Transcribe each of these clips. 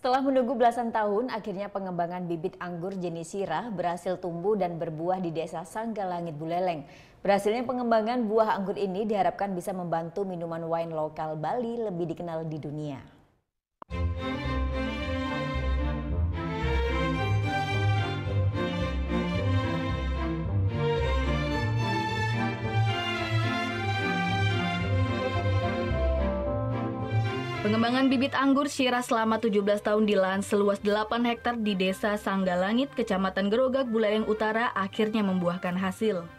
Setelah menunggu belasan tahun, akhirnya pengembangan bibit anggur jenis sirah berhasil tumbuh dan berbuah di Desa Sanggalangit Buleleng. Berhasilnya pengembangan buah anggur ini diharapkan bisa membantu minuman wine lokal Bali lebih dikenal di dunia. Pengembangan bibit anggur Syrah selama 17 tahun di lahan seluas 8 hektar di Desa Sanggalangit, Kecamatan Gerogak, Buleleng Utara akhirnya membuahkan hasil.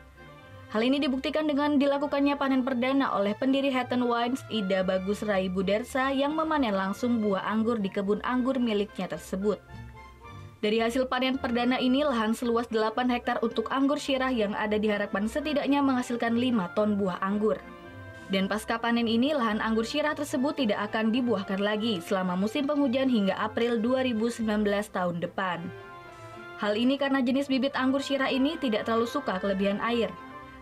Hal ini dibuktikan dengan dilakukannya panen perdana oleh pendiri Hatton Wines, Ida Bagus Raibudarsa, yang memanen langsung buah anggur di kebun anggur miliknya tersebut. Dari hasil panen perdana ini, lahan seluas 8 hektar untuk anggur Syrah yang ada diharapkan setidaknya menghasilkan 5 ton buah anggur. Dan pasca panen ini, lahan anggur Syrah tersebut tidak akan dibuahkan lagi selama musim penghujan hingga April 2019 tahun depan. Hal ini karena jenis bibit anggur Syrah ini tidak terlalu suka kelebihan air.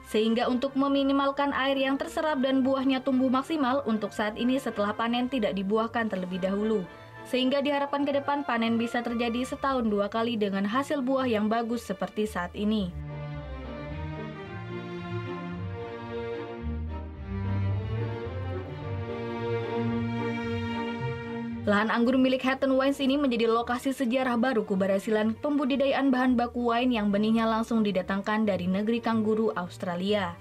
Sehingga untuk meminimalkan air yang terserap dan buahnya tumbuh maksimal, untuk saat ini setelah panen tidak dibuahkan terlebih dahulu. Sehingga diharapkan ke depan panen bisa terjadi setahun 2 kali dengan hasil buah yang bagus seperti saat ini. Lahan anggur milik Hatton Wines ini menjadi lokasi sejarah baru keberhasilan pembudidayaan bahan baku wine yang benihnya langsung didatangkan dari negeri kanguru Australia.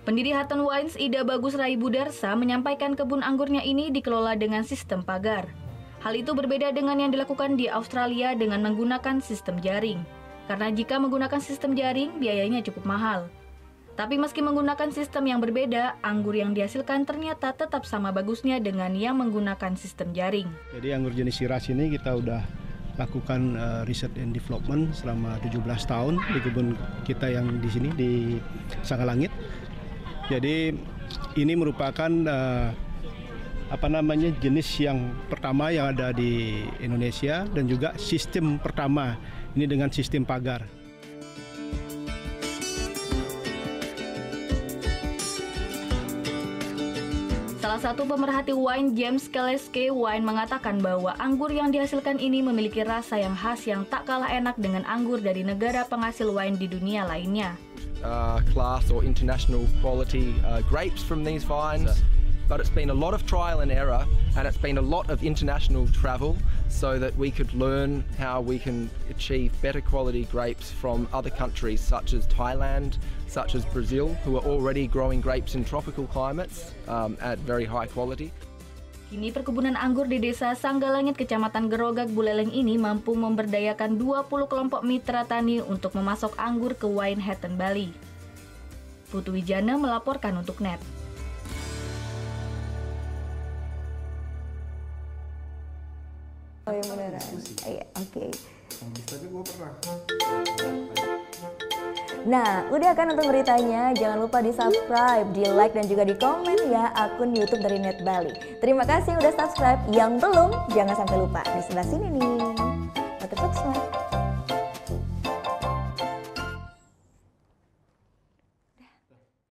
Pendiri Hatton Wines, Ida Bagus Raibudarsa, menyampaikan kebun anggurnya ini dikelola dengan sistem pagar. Hal itu berbeda dengan yang dilakukan di Australia dengan menggunakan sistem jaring. Karena jika menggunakan sistem jaring, biayanya cukup mahal. Tapi meski menggunakan sistem yang berbeda, anggur yang dihasilkan ternyata tetap sama bagusnya dengan yang menggunakan sistem jaring. Jadi anggur jenis Syrah ini kita udah lakukan research and development selama 17 tahun di kebun kita yang di sini di Sanggalangit. Jadi ini merupakan jenis yang pertama yang ada di Indonesia dan juga sistem pertama ini dengan sistem pagar. Salah satu pemerhati wine, James Kaleske Wine, mengatakan bahwa anggur yang dihasilkan ini memiliki rasa yang khas yang tak kalah enak dengan anggur dari negara penghasil wine di dunia lainnya. Class or international quality grapes from these vines, but it's been a lot of trial and error, and it's been a lot of international travel so that we could learn how we can achieve better quality grapes from other countries such as Thailand, such as Brazil, who are already growing grapes in tropical climates at very high quality. Kini perkebunan anggur di Desa Sanggalangit, Kecamatan Gerogak, Buleleng ini mampu memberdayakan 20 kelompok mitra tani untuk memasok anggur ke Wine Hatton Bali. Putu Wijana melaporkan untuk NET. Oh yang beneran? Iya, oke. Tapi gue pernah. Nah, udah kan untuk beritanya? Jangan lupa di-subscribe, di-like, dan juga di-komen ya akun YouTube dari Net Bali. Terima kasih udah subscribe. Yang belum, jangan sampai lupa. Di sebelah sini nih. Foto